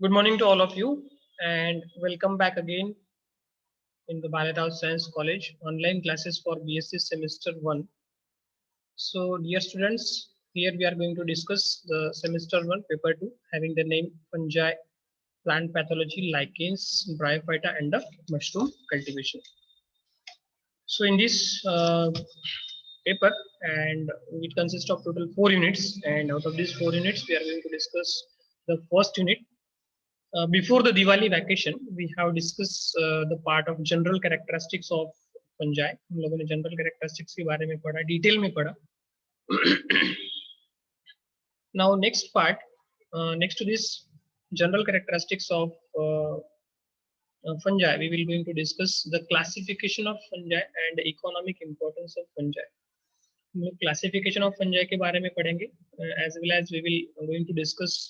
Good morning to all of you and welcome back again in the Ballet House Science College online classes for BSc semester 1. So dear students, here we are going to discuss the semester 1 paper 2 having the name fungi, plant pathology, lichens, bryophyta and the mushroom cultivation. So in this paper, and it consists of total 4 units, and out of these 4 units we are going to discuss the first unit. Before the Diwali vacation, we have discussed the part of general characteristics of fungi. हम लोगों ने general characteristics के बारे में पढ़ा, detail में पढ़ा. Now next part, next to this general characteristics of fungi, we will going to discuss the classification of fungi and the economic importance of fungi. हम लोग classification of fungi के बारे में पढ़ेंगे, as well as we will going to discuss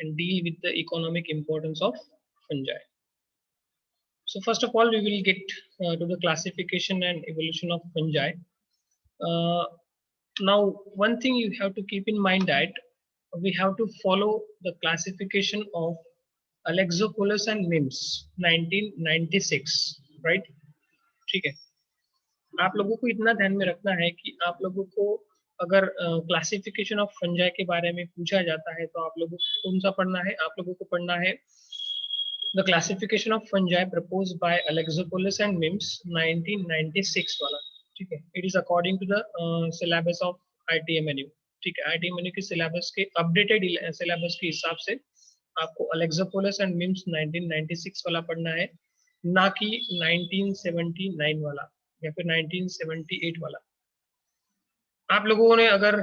and deal with the economic importance of fungi. So first of all, we will get to the classification and evolution of fungi. Now, one thing you have to keep in mind that we have to follow the classification of Alexopoulos and Mims 1996, right? ठीक है. आप लोगों को इतना ध्यान में रखना है कि आप लोगों को अगर क्लासिफिकेशन ऑफ फंजाई के बारे में पूछा जाता है तो आप लोगों को कौन सा पढ़ना है? आप लोगों को पढ़ना है the classification of fungi proposed by Alexopoulos and Mims 1996 वाला. ठीक है. It is according to the syllabus of ITMNU. ठीक है. ITMNU के सिलेबस के अपडेटेड सिलेबस के हिसाब से आपको अलेक्सोपोलिस एंड मिम्स 1996 वाला पढ़ना है, ना कि 1979 वाला या फिर 1978 वाला. आप लोगों ने अगर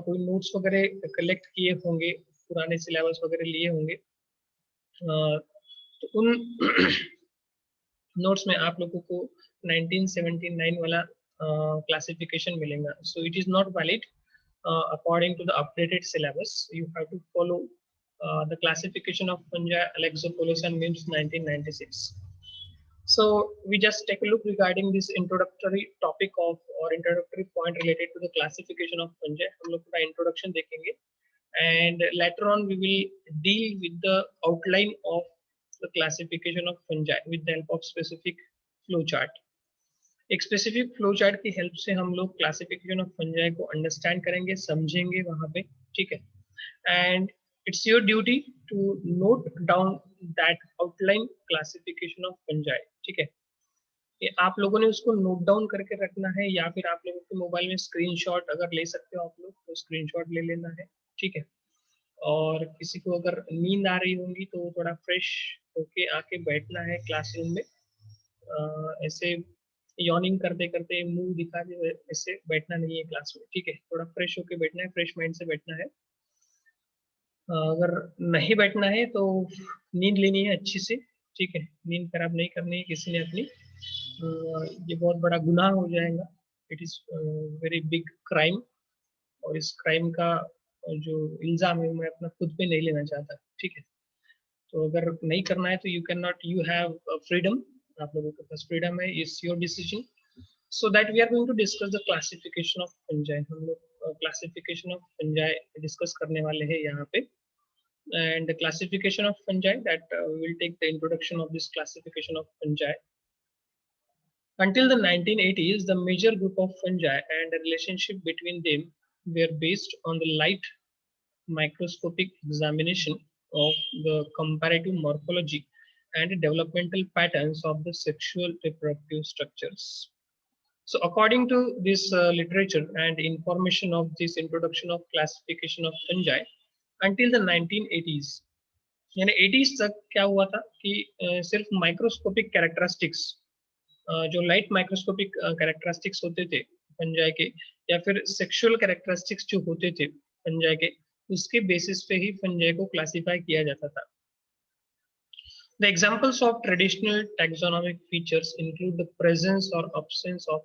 कोई नोट्स वगैरह कलेक्ट किए होंगे, पुराने सिलेबस वगैरह लिए होंगे, तो उन नोट्स में आप लोगों को 1979 वाला क्लासिफिकेशन मिलेगा. So it is not valid according to the updated syllabus. You have to follow the classification of fungi, Alexopoulos and Mims 1996. So we just take a look regarding this introductory topic of or introductory point related to the classification of fungi. हम लोग पूरा introduction देखेंगे and later on we will deal with the outline of the classification of fungi with the help of specific flow chart. एक specific flow chart की help से हम लोग classification of fungi को अंडरस्टैंड करेंगे, समझेंगे वहां पे. ठीक है. And it's your duty to note down that outline classification of fungi. ठीक है. ये आप लोगों ने उसको नोट डाउन करके रखना है या फिर आप लोगों के मोबाइल में स्क्रीनशॉट अगर ले सकते हो आप लोग तो स्क्रीनशॉट ले लेना है. ठीक है. और किसी को अगर नींद आ रही होगी तो थोड़ा फ्रेश होके आके बैठना है क्लासरूम में. ऐसे यॉर्निंग करते करते मुंह दिखा के ऐसे बैठना नहीं है क्लास में. ठीक है. थोड़ा फ्रेश होके बैठना है, फ्रेश माइंड से बैठना है. अगर नहीं बैठना है तो नींद लेनी है अच्छी से. ठीक है. नींद खराब नहीं करनी है किसी ने अपनी. ये बहुत बड़ा गुनाह हो जाएगा. It is very big crime और इस क्राइम का जो इल्जाम है मैं अपना खुद पे नहीं लेना चाहता. ठीक है. तो अगर नहीं करना है तो you can not, you have freedom. आप लोगों के पास फ्रीडम है. It's your decision. So that we are going to discuss the classification of fungi. हम लोग क्लासिफिकेशन ऑफ फंजाई डिस्कस करने वाले हैं यहाँ पे. And the classification of fungi that we will take the introduction of this classification of fungi. Until the 1980s, the major group of fungi and the relationship between them were based on the light microscopic examination of the comparative morphology and developmental patterns of the sexual reproductive structures. So according to this literature and information of this introduction of classification of fungi, until the 1980s, यानी 80s तक क्या हुआ था कि सिर्फ microscopic characteristics, जो light microscopic characteristics होते थे फंजाई के या फिर सेक्सुअल कैरेक्टरिस्टिक्स जो होते थे फंजाई के, उसके बेसिस पे ही फंजाई को क्लासिफाई किया जाता था. The examples of traditional taxonomic features include the presence or absence of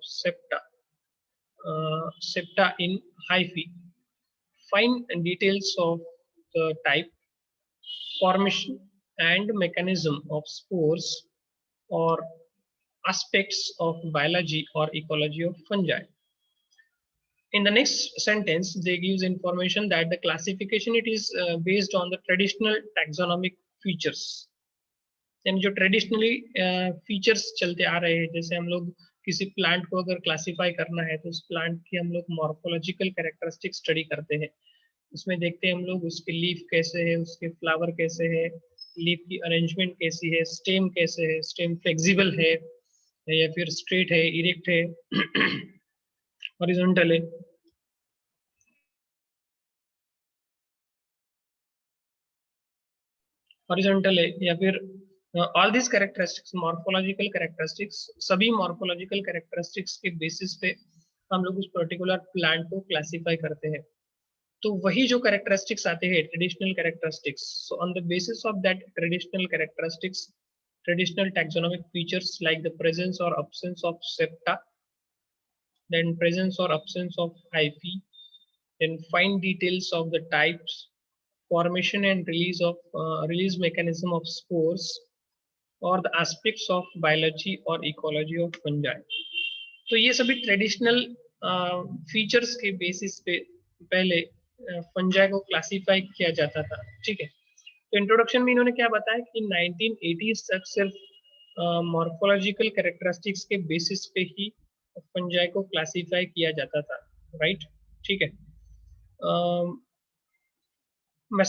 septa in hyphae, fine details of the type, formation and mechanism of spores, or aspects of biology or ecology of fungi. In the next sentence, they gives information that the classification it is based on the traditional taxonomic features, यानी जो traditionally features चलते आ रहे हैं, जैसे हम लोग किसी plant को अगर क्लासिफाई करना है तो उस प्लांट की हम लोग मॉर्फोलॉजिकल कैरेक्टरिस्टिक स्टडी करते हैं। उसमें देखते हैं हम लोग उसके लीफ कैसे है, उसके फ्लावर कैसे है, लीफ की अरेंजमेंट कैसी है, स्टेम कैसे है, स्टेम फ्लेक्सिबल है या फिर स्ट्रेट है, इरेक्ट है, हॉरिजॉन्टल है। हॉरिजॉन्टल है या फिर all this characteristics, morphological characteristics, सभी मॉर्फोलॉजिकल कैरेक्टरिस्टिक्स के बेसिस पे हम लोग उस पर्टिकुलर प्लांट को क्लासिफाई करते हैं। तो वही जो कैरेक्टरिस्टिक्स आते हैं traditional characteristics, so on the basis of that traditional characteristics, traditional taxonomic features like the presence or absence of septa, then presence or absence of hyphae, then fine details of the types, formation and release mechanism of spores, or the aspects of biology or ecology of fungi. तो ये सभी traditional features के basis पे पहले fungi को classify किया जाता था। ठीक है, तो इंट्रोडक्शन में इन्होंने क्या बताया कि 1980s तक सिर्फ मॉर्फोलॉजिकल कैरेक्टरिस्टिक्स के बेसिस पे ही फंजाई को क्लासिफाई किया जाता था, राइट। ठीक है, मैं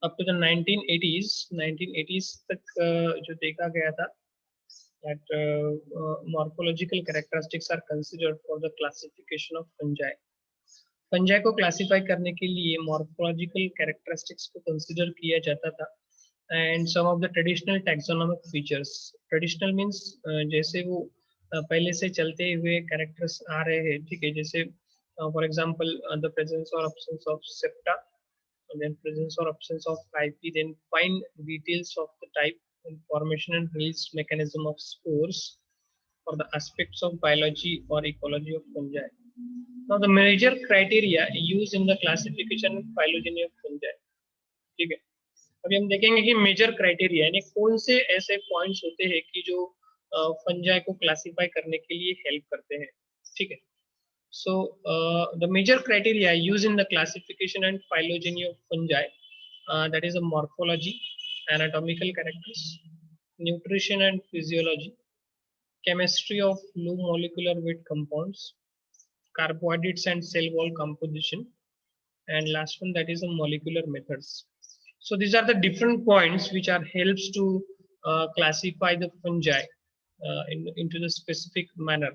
अप टू द 1980s तक जो देखा गया था that morphological characteristics are considered for the classification of fungi. Fungi को क्लासिफाई करने के लिए मॉर्फोलॉजिकल कैरेक्टरिस्टिक्स को कंसीडर किया जाता था and some of the traditional taxonomic features. Traditional means जैसे वो पहले से चलते हुए कैरेक्टर्स आ रहे हैं। ठीक है, जैसे फॉर एग्जांपल द प्रेजेंस और absence of septa, and then presence or absence of hyphae, then fine details of the type and formation and release mechanism of spores, or the aspects of biology or ecology of fungi. Now the major criteria used in the classification and phylogeny of fungi. ठीक है, अभी हम देखेंगे कि major criteria यानी कौन से ऐसे पॉइंट्स होते हैं कि जो फंजाई को क्लासिफाई करने के लिए हेल्प करते हैं। ठीक है, so the major criteria used in the classification and phylogeny of fungi, that is a morphology, anatomical characters, nutrition and physiology, chemistry of low molecular weight compounds, carbohydrates and cell wall composition, and last one that is a molecular methods. So these are the different points which are helps to classify the fungi into the specific manner.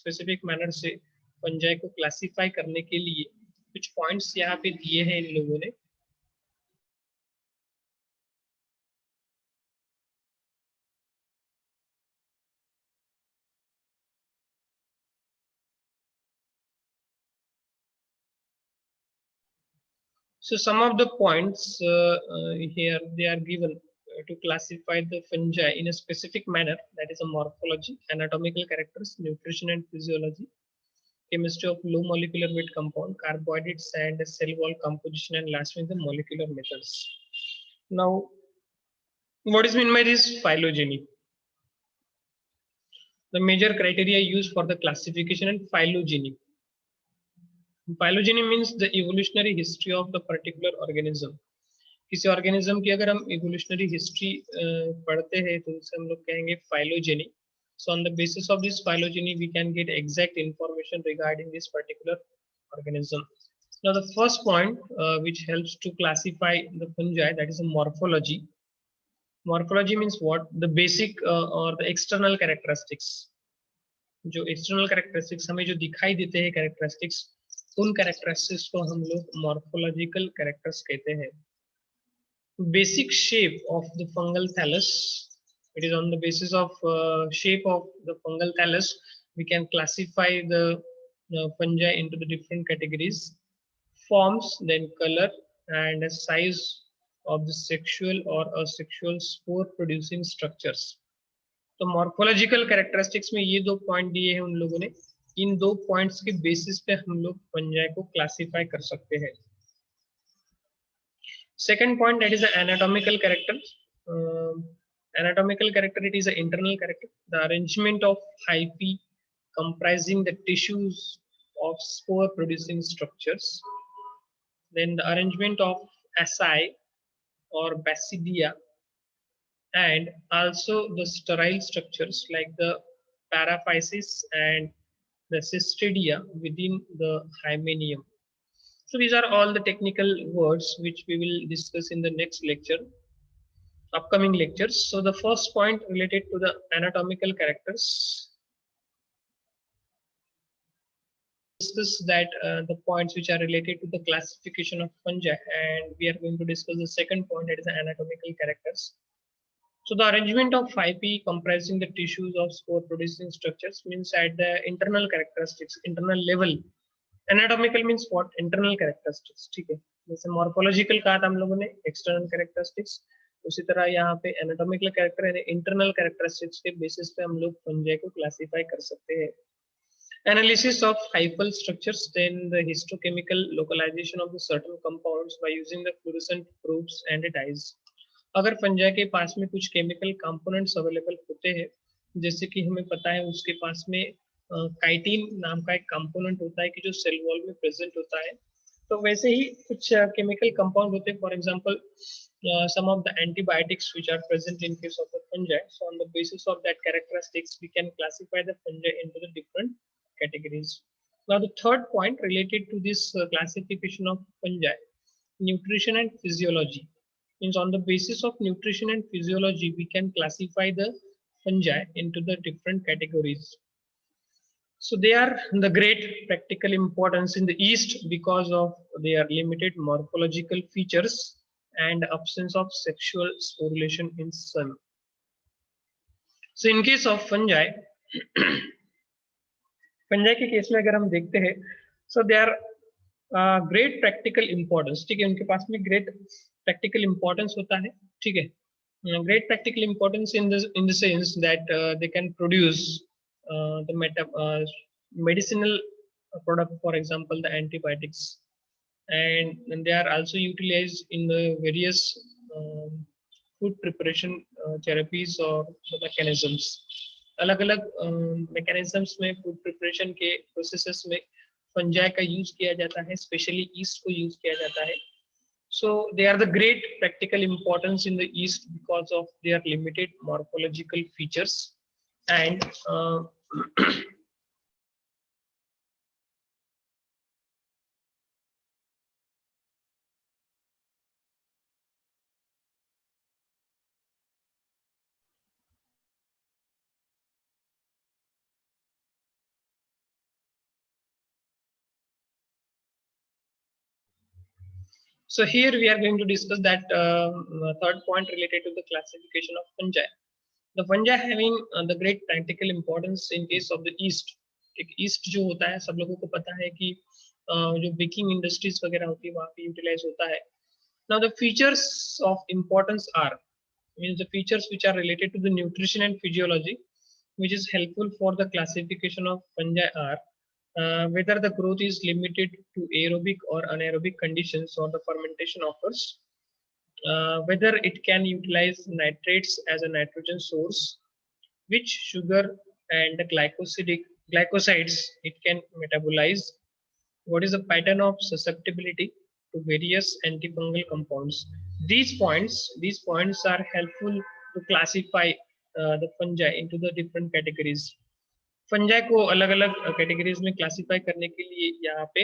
Specific manner से fungi को classify करने के लिए कुछ points यहाँ पे दिए हैं इन लोगों ने। So some of the points here they are given to classify the fungi in a specific manner, that is a morphology, anatomical characters, nutrition and physiology, chemistry of low molecular weight compound, carbohydrates and cell wall composition, and last one the molecular methods. Now, what is meant by this phylogeny? The major criteria used for the classification and phylogeny. Phylogeny means the evolutionary history of the particular organism. किसी organism की अगर हम evolutionary history पढ़ते हैं तो उसे हम लोग कहेंगे phylogeny. So on the basis of this phylogeny, we can get exact information regarding this particular organism. Now the first point which helps to classify the fungi, that is a morphology. Morphology means what? The basic or the external characteristics. जो external characteristics हमें जो दिखाई देते हैं characteristics, उन characteristics को हम लोग morphological characters कहते हैं. Basic shape of the fungal thallus. It is on the basis of shape of the fungal thallus we can classify the fungi into the different categories. Forms, then color and size of the sexual or asexual spore producing structures. तो morphological characteristics में ये दो point दिए हैं उन लोगों ने. इन दो पॉइंट्स के बेसिस पे हम लोग fungi को क्लासिफाई कर सकते हैं. Second point, that is the anatomical character. Anatomical character, it is an internal character. The arrangement of hyphae comprising the tissues of spore producing structures. Then the arrangement of asci or basidia, and also the sterile structures like the paraphysis and the cystidia within the hymenium. So these are all the technical words which we will discuss in the next lecture, upcoming lectures. So the first point related to the anatomical characters, discuss that the points which are related to the classification of fungi, and we are going to discuss the second point, that is the anatomical characters. So the arrangement of hyphae comprising the tissues of spore producing structures means at the internal characteristics, internal level. Anatomical means what? Internal characteristics. ठीक है, जैसे morphological कहा था हम लोगों ने, external characteristics, उसी तरह यहाँ पे anatomical character यानी internal characteristics के basis पे हम लोग fungi को classify कर सकते हैं. Analysis of hyphal structures, then the histochemical localization of the certain compounds by using the fluorescent probes and dyes. अगर फंजाई के पास में कुछ केमिकल कंपोनेंट्स अवेलेबल होते हैं, जैसे कि हमें पता है उसके पास में काइटिन नाम का एक कंपोनेंट होता है कि जो सेल वॉल में प्रेजेंट होता है, तो वैसे ही कुछ केमिकल कंपाउंड होते हैं. For example some of the antibiotics which are present in case of the fungi. So on the basis of that characteristics, we can classify the fungi into the different categories. Now the third point related to this classification of fungi, nutrition and physiology. Means on the basis of nutrition and physiology, we can classify the fungi into the different categories. So they are the great practical importance in the East because of their limited morphological features and absence of sexual sporulation in some. So in case of fungi, fungi के case में अगर हम देखते हैं, so they are great practical importance. ठीक है, उनके पास में great practical importance होता है. ठीक है, great practical importance in the sense that they can produce the medicinal product, for example the antibiotics, and they are also utilized in the various food preparation therapies or mechanisms. अलग अलग mechanisms में food preparation के processes में fungi का use किया जाता है, especially yeast को use किया जाता है. So they are the great practical importance in the East because of their limited morphological features and so here we are going to discuss that third point related to the classification of fungi. The fungi having the great practical importance in case of the East. East जो होता है सब लोगों को पता है कि जो baking industries वगैरह होती है वहाँ पे utilize होता है. Now the features of importance are, means the features which are related to the nutrition and physiology, which is helpful for the classification of fungi are whether the growth is limited to aerobic or anaerobic conditions or the fermentation occurs, whether it can utilize nitrates as a nitrogen source, which sugar and the glycosides it can metabolize, what is the pattern of susceptibility to various antifungal compounds. These points are helpful to classify the fungi into the different categories. Fungi को अलग अलग categories में classify करने के लिए यहाँ पे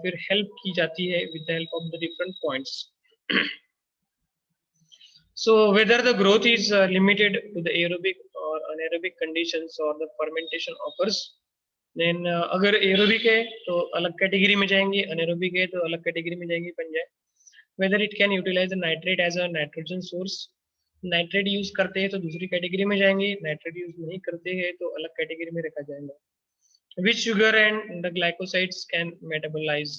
फिर हेल्प की जाती है with the help of the different points. So whether the growth is limited to the aerobic or anaerobic conditions or the fermentation occurs, then अगर aerobic है तो अलग कैटेगरी में जाएंगे, anaerobic है तो अलग कैटेगरी में जाएंगे fungi. Whether it can utilize the nitrate as a nitrogen source, nitrate use करते हैं तो दूसरी कैटेगरी में जाएंगे, नाइट्रेट यूज नहीं करते हैं तो अलग कैटेगरी में रखा जाएगा. Which sugar and the glycosides can metabolize,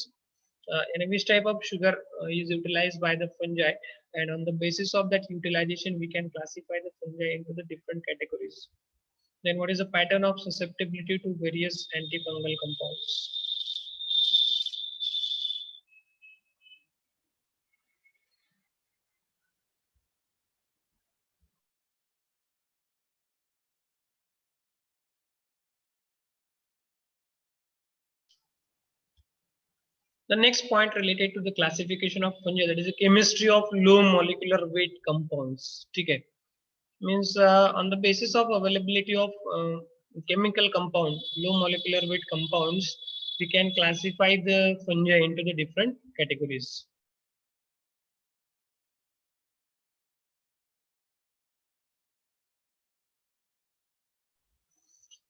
and which type of sugar is utilized by the fungi, and on the basis of that utilization we can classify the fungi into the different categories. Then what is the pattern of susceptibility to various antifungal compounds. The next point related to the classification of fungi, that is the chemistry of low molecular weight compounds. ठीक है, means on the basis of availability of chemical compound, low molecular weight compounds, we can classify the fungi into the different categories.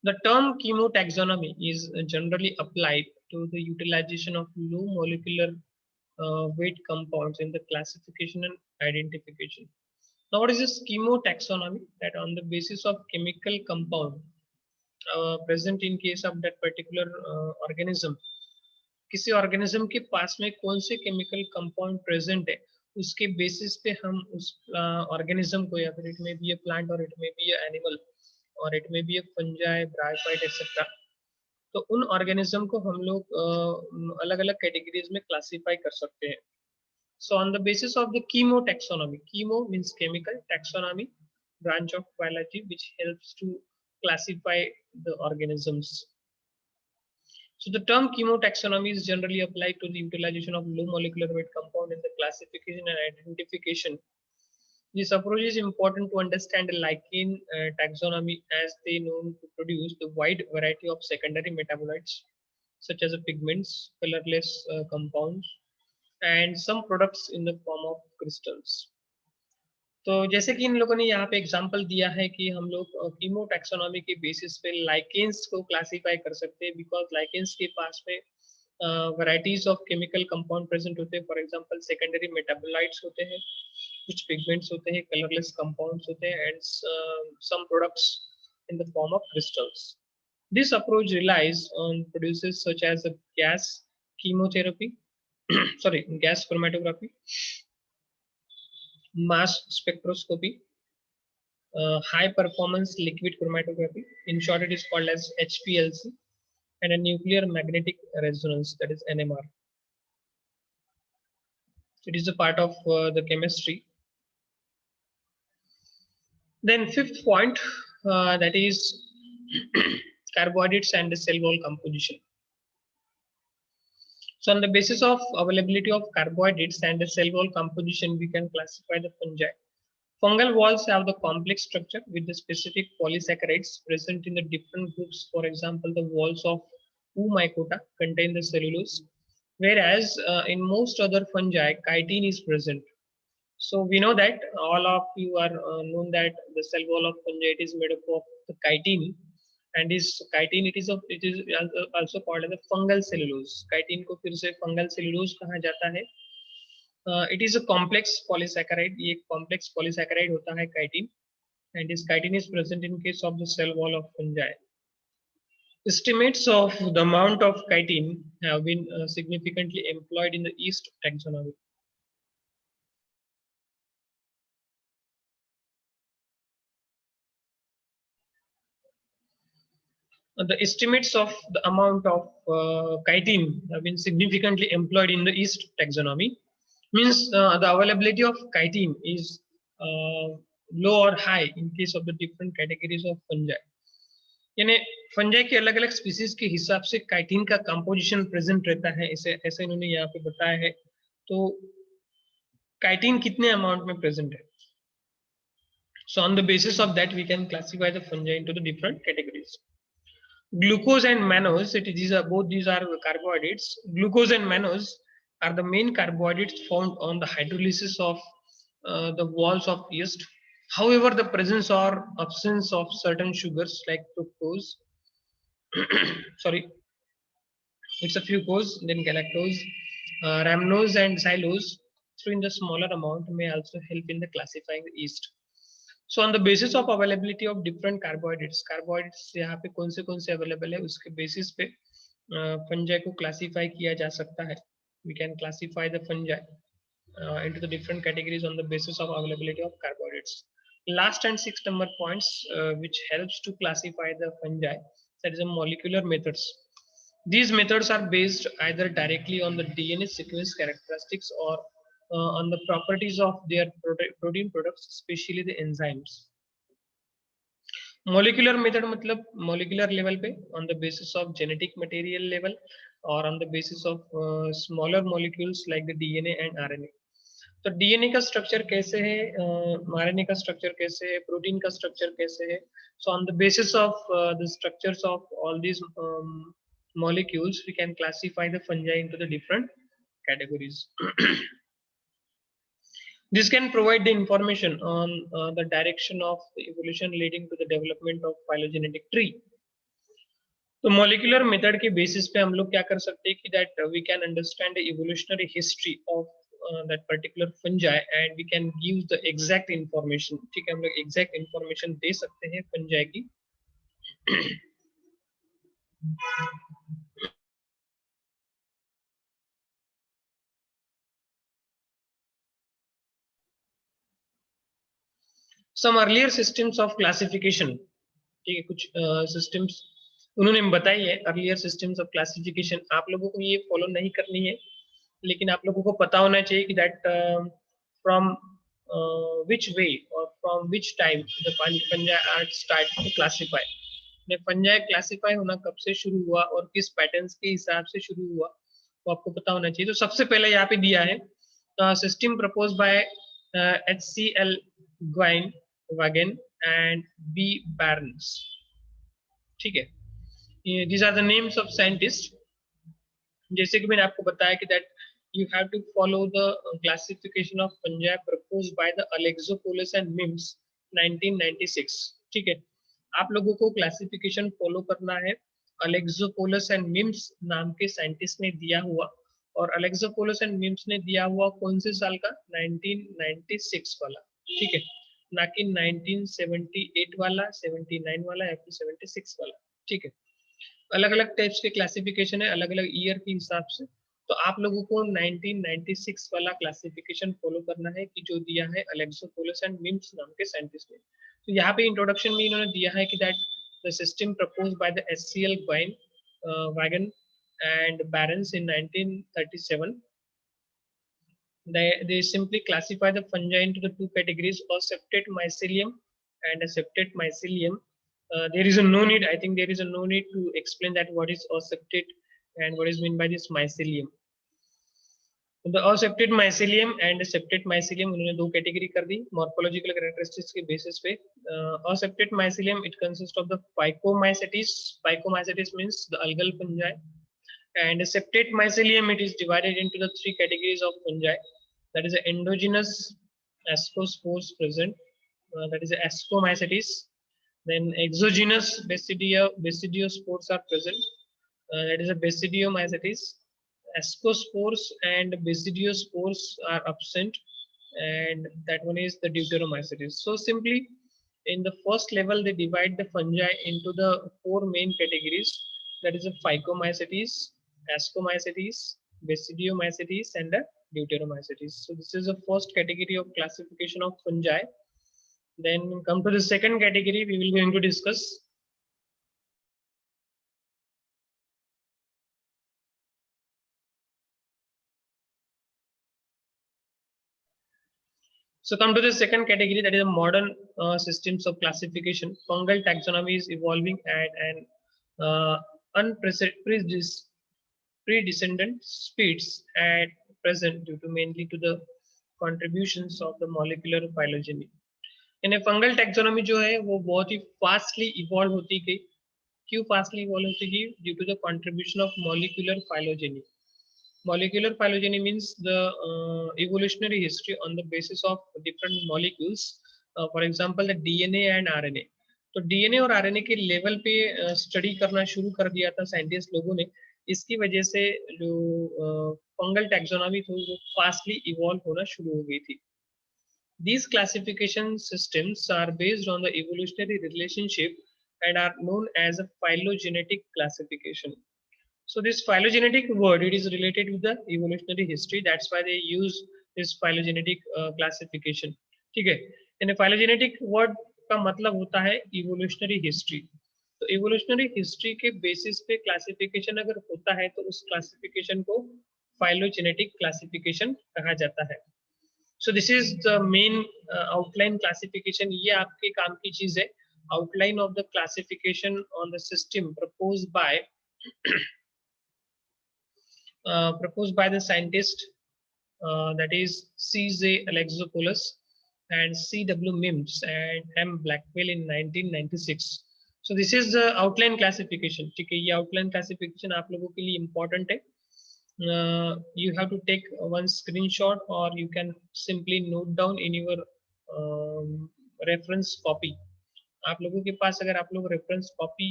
The term chemotaxonomy is generally applied to the utilization of low molecular weight compounds in the classification and identification. Now, what is this chemotaxonomy? That on the basis of chemical compound present in case of that particular organism, किसी organism के पास में कौन से chemical compound present है, उसके basis पे हम उस organism को, या फिर it may be a plant or it may be a animal or it may be a fungi, bryophyte, etc. तो उन ऑर्गेनिज्म को हम लोग अलग अलग कैटेगरीज में क्लासिफाई कर सकते हैं. So on the basis of the chemotaxonomy, chemo means chemical, taxonomy branch of biology which helps to classify the organisms. So the term chemotaxonomy is generally applied to the utilization of low molecular weight compound in the classification and identification. This approach is important to understand the lichen taxonomy, as they known to produce the wide variety of secondary metabolites such as pigments, colorless compounds, and some products in the form of crystals. तो जैसे कि इन लोगों ने यहाँ पे example दिया है कि हम लोग कीमो टैक्सोनॉमी के बेसिस पे लाइकेंस को क्लासिफाई कर सकते हैं, बिकॉज लाइकेंस के पास में varieties of chemical compound present होते हैं. फॉर एग्जांपल सेकेंडरी मेटाबोलाइट्स होते हैं, कुछ पिगमेंट्स होते हैं, कलरलेस कंपाउंड्स होते हैं, and some products in the form of crystals. This approach relies on processes such as gas chemotherapy, gas chromatography, mass spectroscopy, high performance liquid chromatography. In short, it is called as HPLC, and a nuclear magnetic resonance, that is NMR. It is a part of the chemistry. Then fifth point, that is carbohydrates and the cell wall composition. So on the basis of availability of carbohydrates and the cell wall composition, we can classify the fungi. Fungal walls have the complex structure with the specific polysaccharides present in the different groups. For example, the walls of Mycota contain the cellulose, whereas in most other fungi, chitin is present. So we know that all of you are known that the cell wall of fungi is made up of the chitin, and is chitin it is also called as the fungal cellulose. Chitin को फिर से fungal cellulose कहा जाता है. It is a complex polysaccharide. ये एक complex polysaccharide होता है chitin, and this chitin is present in case of the cell wall of fungi. Estimates of the amount of chitin have been significantly employed in the yeast taxonomy. The estimates of the amount of chitin have been significantly employed in the yeast taxonomy. Means the availability of chitin is low or high in case of the different categories of fungi. यानी fungi के अलग अलग species के हिसाब से chitin का composition present रहता है, ऐसे इन्होंने यहाँ पे बताया है. तो काइटिन कितने अमाउंट में प्रेजेंट है? So on the basis of that, we can classify the fungi into the different categories. Glucose and mannose, both these are carbohydrates. Glucose and mannose are the main carbohydrates found on the hydrolysis of the walls of yeast. However, the presence or absence of certain sugars like fructose, it's a fructose, then galactose, rhamnose and xylose, so in the smaller amount may also help in the classifying the yeast. So on the basis of availability of different carbohydrates यहाँ पे कौन से available है, उसके basis पे fungi को classify किया जा सकता है. We can classify the fungi into the different categories on the basis of availability of carbohydrates. Last and sixth number points which helps to classify the fungi, that is the molecular methods. These methods are based either directly on the DNA sequence characteristics or on the properties of their protein products, especially the enzymes. Molecular method मतलब molecular level पे on the basis of genetic material level, or on the basis of smaller molecules like the DNA and RNA. तो DNA का structure कैसे है, RNA का structure कैसे है, protein का स्ट्रक्चर कैसे है. So on the basis of the structures of all these molecules we can classify the fungi into the different categories. This can provide the information on the direction of the evolution leading to the development of phylogenetic tree. तो molecular method के basis पे हम लोग क्या कर सकते हैं कि that we can understand the evolutionary history of that particular fungi and we can give the exact information. ठीक है, हम लोग एग्जैक्ट इंफॉर्मेशन दे सकते हैं फंजाई की. सम अर्लियर सिस्टम्स ऑफ क्लासिफिकेशन. ठीक है, कुछ सिस्टम्स उन्होंने बताई है अर्लियर सिस्टम्स ऑफ क्लासिफिकेशन. आप लोगों को ये फॉलो नहीं करनी है, लेकिन आप लोगों को पता होना चाहिए कि that from which way or from which time the fungi are start to classify. Fungi classify होना कब से शुरू हुआ और किस पैटर्न्स के हिसाब से शुरू हुआ वो आपको पता होना चाहिए. तो सबसे पहले यहाँ पे दिया है system propose by HCL Gwynne Vaughan and B Barnes. ठीक है, these are the names of scientists. जैसे कि मैंने आपको बताया कि that you have to follow the classification of fungi proposed by the Alexopoulos and Mims 1996. ठीक है, आप लोगों को क्लासिफिकेशन फॉलो करना है. Alexopoulos and Mims नाम के साइंटिस्ट ने दिया हुआ, और Alexopoulos and Mims ने दिया हुआ कौन से साल का, 1996 वाला. ठीक है, ना कि 1978 वाला, 79 वाला या फिर 76 वाला. ठीक है, अलग अलग टाइप्स के क्लासिफिकेशन है अलग अलग ईयर के हिसाब से. तो आप लोगों को 1996 वाला क्लासिफिकेशन फॉलो करना है कि जो दिया है अलेक्सोपोलिस एंड मिम्स नाम के साइंटिस्ट ने. तो यहाँ पे इंट्रोडक्शन में इन्होंने दिया है कि that the system proposed by the HCL Gwynne Vaughan and Barnes in 1937. They simply classify the fungi into the two categories, Oseptate mycelium and Aseptate mycelium. There is a no need, I think there is a no need to explain that what is Oseptate and what is meant by this mycelium. The Aseptate mycelium and Septate mycelium उन्होंने दो category कर दी morphological characteristics के basis पे. Aseptate mycelium it consists of the Phycomycetes. Phycomycetes means the algal fungi, and Septate mycelium it is divided into the three categories of fungi. That is the endogenous ascospores present, that is the Ascomycetes. Then exogenous basidiospores are present, that is a Basidiomycetes. Ascospores and Basidiospores are absent, and that one is the Deuteromycetes. So simply in the first level they divide the fungi into the four main categories, that is a Phycomycetes, Ascomycetes, Basidiomycetes and the Deuteromycetes. So this is the first category of classification of fungi. Then come to the second category we will going to discuss. So come to the second category, that is modern systems of classification. Fungal taxonomy is evolving at an predescendent speeds at present due to mainly to the contributions of the molecular phylogeny. यानी fungal taxonomy जो है वो बहुत ही fastly evolve होती गई. क्यों fastly evolve होती गई? Due to the contribution of molecular phylogeny. Molecular phylogeny means the evolutionary history on the basis of different molecules. For example, the DNA and RNA. तो DNA और RNA के level पे study करना शुरू कर दिया था साइंटिस्ट लोगों ने. इसकी वजह से जो फंगल टैक्सोनॉमी थी वो फास्टली इवॉल्व होना शुरू हो गई थी. These classification systems are based on the evolutionary relationship and are known as a phylogenetic classification. So this phylogenetic word, it is related with the evolutionary history. That's why they use this phylogenetic classification. ठीक है, यानी phylogenetic word का मतलब होता है evolutionary history. तो evolutionary history के basis पे classification अगर होता है तो उस classification को phylogenetic classification कहा जाता है. So this is the main outline classification. ये आपके काम की चीज है. Outline of the classification on the system proposed by proposed by the scientist that is C.J. Alexopoulos and C.W. Mims and M. Blackwell in 1996. So this is the outline classification. ठीक है, ये outline classification आप लोगों के लिए important है. You have to take one screenshot or you can simply note down in your reference copy. आप लोगों के पास अगर आप लोग reference copy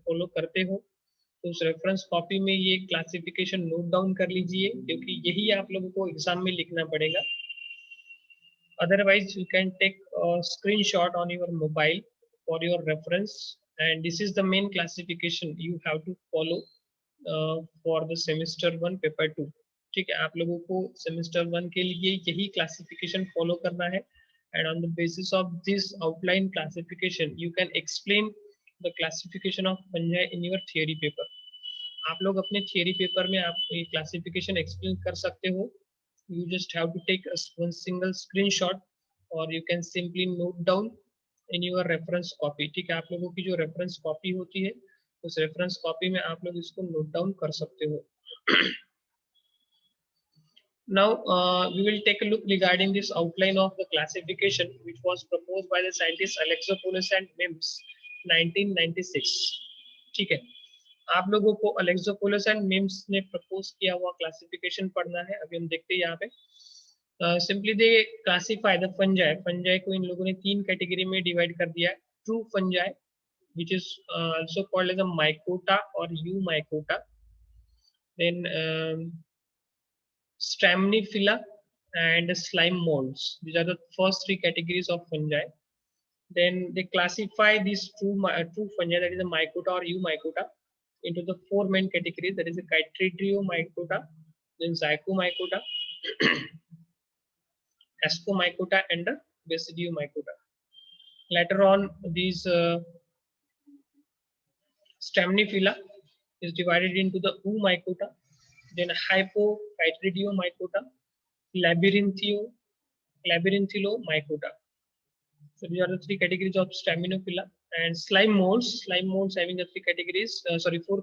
follow करते हो तो उस रेफरेंस कॉपी में ये क्लासिफिकेशन नोट डाउन कर लीजिए, क्योंकि यही आप लोगों को एग्जाम में लिखना पड़ेगा. Otherwise you can take screenshot on your mobile for your reference and this is the main classification you have to follow for the semester 1 paper 2. ठीक है, आप लोगों को सेमेस्टर 1 के लिए यही क्लासिफिकेशन फॉलो करना है and on the basis of this outline classification you can explain the classification of fungi in your theory paper. आप लोग अपने थियरी पेपर में आप ये क्लासिफिकेशन एक्सप्लेन कर सकते हो. You just have to take one single screenshot और you can simply note down in your reference copy. ठीक है, आप लोगों की जो रेफरेंस कॉपी होती है उस रेफरेंस कॉपी में आप लोग इसको नोट डाउन कर सकते हो. Now we will take a look regarding this outline of the classification which was proposed by the scientists Alexopoulos and Mims 1996. ठीक है, आप लोगों को Alexopoulos and Mims ने प्रपोज किया हुआ क्लासिफिकेशन पढ़ना है. अभी हम देखते हैं यहाँ पे. Simply they classify the fungi. Fungi को इन लोगों ने 3 कैटेगरी में डिवाइड कर दिया है. True fungi which is also called as a mycota or eumycota, then Stramniophila and slime molds. These are the first 3 categories of fungi. Then they classify these true fungi, that is a mycota or eumycota, into the 4 main categories, that is a Chytridiomycota, then Zycomycota, Ascomycota and Basidiomycota. Later on, these Stramniophila is divided into the Oomycota, then Hypochytridiomycota, Labyrinthillomycota. So these are the 3 categories of Stramniophila. And slime molds having the 4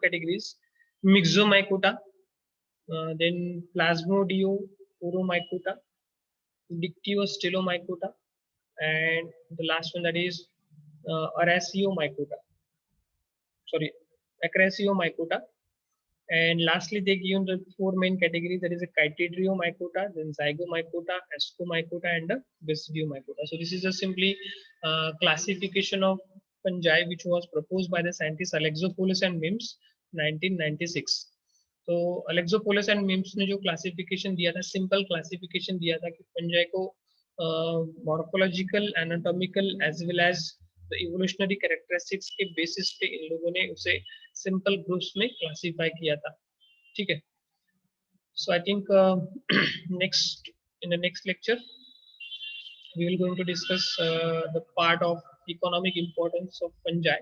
categories: Myxomycota, then Plasmodioporomycota, Dictyostylomycota, and the last one that is Acrasiomycota. And lastly, they give the 4 main categories, that is a Chytridiomycota, then Zygomycota, Ascomycota, and Basidiomycota. So this is a simply classification of fungi which was proposed by the scientists Alexopoulos and Mims 1996. तो Alexopoulos and Mims ने जो classification दिया था, simple classification दिया था कि fungi को morphological, anatomical as well as the evolutionary characteristics के बेसिस पे इन लोगों ने उसे सिंपल ग्रुप्स में क्लासिफाई किया था. ठीक है, so I think in the next lecture we will going to discuss the part of economic importance of fungi.